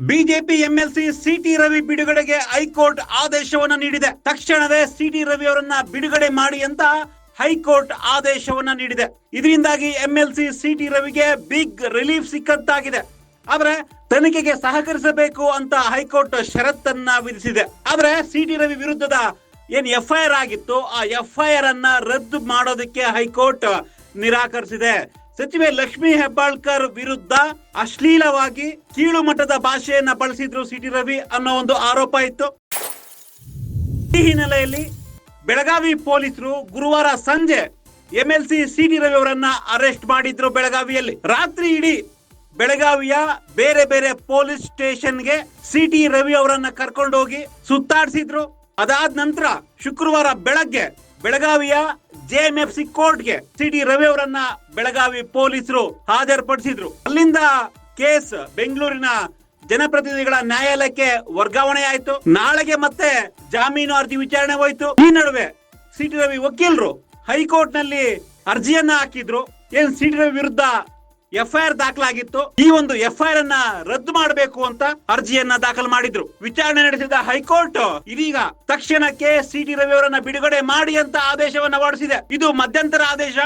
BJP MLC city Ravi ಬಿಡುಗಡೆಗೆ high court ಆದೇಶವನ್ನ ನೀಡಿದೆ. ತಕ್ಷಣವೇ ಸಿಟಿ ರವಿ ಅವರನ್ನ ಬಿಡುಗಡೆ ಮಾಡಿ ಅಂತ ಹೈಕೋರ್ಟ್ ಆದೇಶವನ್ನ ನೀಡಿದೆ. ಇದರಿಂದಾಗಿ ಎಂಎಲ್ಸಿ ಸಿಟಿ ರವಿಗೆ ಬಿಗ್ ರಿಲೀಫ್ ಸಿಕ್ಕಂತಾಗಿದೆ. ಆದ್ರೆ ತನಿಖೆಗೆ ಸಹಕರಿಸಬೇಕು ಅಂತ ಹೈಕೋರ್ಟ್ ಷರತ್ತನ್ನ ವಿಧಿಸಿದೆ. ಆದ್ರೆ ಸಿಟಿ ರವಿ ವಿರುದ್ಧದ ಏನ್ ಎಫ್ಐಆರ್ ಆಗಿತ್ತು, ಆ ಎಫ್ಐಆರ್ ಅನ್ನ ರದ್ದು ಮಾಡೋದಕ್ಕೆ ಹೈಕೋರ್ಟ್ ನಿರಾಕರಿಸಿದೆ. ಸಚಿವೆ ಲಕ್ಷ್ಮಿ ಹೆಬ್ಬಾಳ್ಕರ್ ವಿರುದ್ಧ ಅಶ್ಲೀಲವಾಗಿ ಕೀಳು ಮಟ್ಟದ ಭಾಷೆಯನ್ನ ಬಳಸಿದ್ರು ಸಿಟಿ ರವಿ ಅನ್ನೋ ಒಂದು ಆರೋಪ ಇತ್ತು. ಈ ಹಿನ್ನೆಲೆಯಲ್ಲಿ ಬೆಳಗಾವಿ ಪೊಲೀಸರು ಗುರುವಾರ ಸಂಜೆ ಎಂಎಲ್ಸಿ ಸಿಟಿ ರವಿ ಅವರನ್ನ ಅರೆಸ್ಟ್ ಮಾಡಿದ್ರು. ಬೆಳಗಾವಿಯಲ್ಲಿ ರಾತ್ರಿ ಇಡೀ ಬೆಳಗಾವಿಯ ಬೇರೆ ಬೇರೆ ಪೊಲೀಸ್ ಸ್ಟೇಷನ್ಗೆ ಸಿಟಿ ರವಿ ಅವರನ್ನ ಕರ್ಕೊಂಡೋಗಿ ಸುತ್ತಾಡಿಸಿದ್ರು. ಅದಾದ ನಂತರ ಶುಕ್ರವಾರ ಬೆಳಗ್ಗೆ ಬೆಳಗಾವಿಯ ಜೆಎಂಎಫ್ಸಿ ಕೋರ್ಟ್ಗೆ ಸಿಟಿ ರವಿ ಅವರನ್ನ ಬೆಳಗಾವಿ ಪೊಲೀಸರು ಹಾಜರುಪಡಿಸಿದ್ರು. ಅಲ್ಲಿಂದ ಕೇಸ್ ಬೆಂಗಳೂರಿನ ಜನಪ್ರತಿನಿಧಿಗಳ ನ್ಯಾಯಾಲಯಕ್ಕೆ ವರ್ಗಾವಣೆ ಆಯ್ತು. ನಾಳೆಗೆ ಮತ್ತೆ ಜಾಮೀನು ಅರ್ಜಿ ವಿಚಾರಣೆ ಹೋಯ್ತು. ಈ ನಡುವೆ ಸಿಟಿ ರವಿ ವಕೀಲರು ಹೈಕೋರ್ಟ್ ನಲ್ಲಿ ಅರ್ಜಿಯನ್ನ ಹಾಕಿದ್ರು. ಏನ್ ಸಿಟಿ ರವಿ ವಿರುದ್ಧ ಎಫ್ಐಆರ್ ದಾಖಲಾಗಿತ್ತು, ಈ ಒಂದು ಎಫ್ಐಆರ್ ಅನ್ನ ರದ್ದು ಮಾಡಬೇಕು ಅಂತ ಅರ್ಜಿಯನ್ನ ದಾಖಲು ಮಾಡಿದ್ರು. ವಿಚಾರಣೆ ನಡೆಸಿದ ಹೈಕೋರ್ಟ್ ಇದೀಗ ತಕ್ಷಣಕ್ಕೆ ಸಿಟಿ ರವಿ ಅವರನ್ನ ಬಿಡುಗಡೆ ಮಾಡಿ ಅಂತ ಆದೇಶವನ್ನ ಹೊರಡಿಸಿದೆ. ಇದು ಮಧ್ಯಂತರ ಆದೇಶ.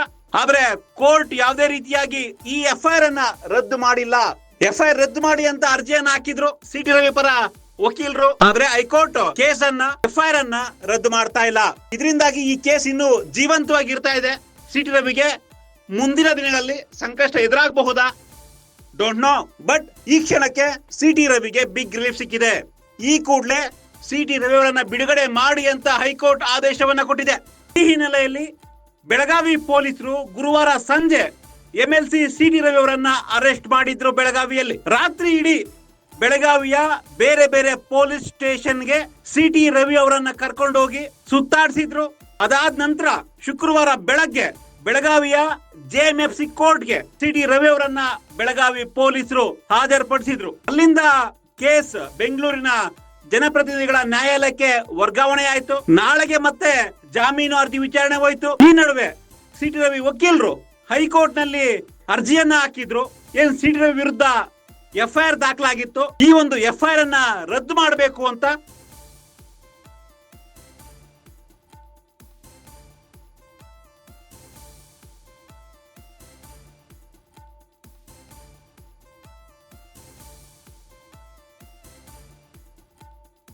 ಆದ್ರೆ ಕೋರ್ಟ್ ಯಾವುದೇ ರೀತಿಯಾಗಿ ಈ ಎಫ್ಐಆರ್ ಅನ್ನ ರದ್ದು ಮಾಡಿಲ್ಲ. ಎಫ್ಐಆರ್ ರದ್ದು ಮಾಡಿ ಅಂತ ಅರ್ಜಿಯನ್ನ ಹಾಕಿದ್ರು ಸಿಟಿ ರವಿ ಪರ ವಕೀಲರು. ಆದ್ರೆ ಹೈಕೋರ್ಟ್ ಕೇಸ್ ಅನ್ನ ಎಫ್ಐಆರ್ ಅನ್ನ ರದ್ದು ಮಾಡ್ತಾ ಇಲ್ಲ. ಇದರಿಂದಾಗಿ ಈ ಕೇಸ್ ಇನ್ನು ಜೀವಂತವಾಗಿರ್ತಾ ಇದೆ. ಸಿಟಿ ರವಿಗೆ ಮುಂದಿನ ದಿನಗಳಲ್ಲಿ ಸಂಕಷ್ಟ ಎದುರಾಗಬಹುದಾ, ಡೋಂಟ್ ನೋ. ಬಟ್ ಈ ಕ್ಷಣಕ್ಕೆ ಸಿಟಿ ರವಿಗೆ ಬಿಗ್ ರಿಲೀಫ್ ಸಿಕ್ಕಿದೆ. ಈ ಕೂಡಲೇ ಸಿಟಿ ರವಿ ಅವರನ್ನ ಬಿಡುಗಡೆ ಮಾಡಿ ಅಂತ ಹೈಕೋರ್ಟ್ ಆದೇಶವನ್ನ ಕೊಟ್ಟಿದೆ. ಈ ಹಿನ್ನೆಲೆಯಲ್ಲಿ ಬೆಳಗಾವಿ ಪೊಲೀಸರು ಗುರುವಾರ ಸಂಜೆ ಎಂಎಲ್ಸಿ ಸಿಟಿ ರವಿ ಅವರನ್ನ ಅರೆಸ್ಟ್ ಮಾಡಿದ್ರು. ಬೆಳಗಾವಿಯಲ್ಲಿ ರಾತ್ರಿ ಇಡೀ ಬೆಳಗಾವಿಯ ಬೇರೆ ಬೇರೆ ಪೊಲೀಸ್ ಸ್ಟೇಷನ್ಗೆ ಸಿಟಿ ರವಿ ಅವರನ್ನ ಕರ್ಕೊಂಡೋಗಿ ಸುತ್ತಾಡಿಸಿದ್ರು. ಅದಾದ ನಂತರ ಶುಕ್ರವಾರ ಬೆಳಗ್ಗೆ ಬೆಳಗಾವಿಯ ಜೆಎಂಎಫ್ಸಿ ಕೋರ್ಟ್ಗೆ ಸಿಟಿ ರವಿ ಅವರನ್ನ ಬೆಳಗಾವಿ ಪೊಲೀಸರು ಹಾಜರುಪಡಿಸಿದ್ರು. ಅಲ್ಲಿಂದ ಕೇಸ್ ಬೆಂಗಳೂರಿನ ಜನಪ್ರತಿನಿಧಿಗಳ ನ್ಯಾಯಾಲಯಕ್ಕೆ ವರ್ಗಾವಣೆ ಆಯ್ತು. ನಾಳೆಗೆ ಮತ್ತೆ ಜಾಮೀನು ಅರ್ಜಿ ವಿಚಾರಣೆ ಹೋಯ್ತು. ಈ ನಡುವೆ ಸಿಟಿ ರವಿ ವಕೀಲರು ಹೈಕೋರ್ಟ್ ನಲ್ಲಿ ಅರ್ಜಿಯನ್ನ ಹಾಕಿದ್ರು. ಏನ್ ಸಿಟಿ ರವಿ ವಿರುದ್ಧ ಎಫ್ಐಆರ್ ದಾಖಲಾಗಿತ್ತು, ಈ ಒಂದು ಎಫ್ಐಆರ್ ಅನ್ನ ರದ್ದು ಮಾಡಬೇಕು ಅಂತ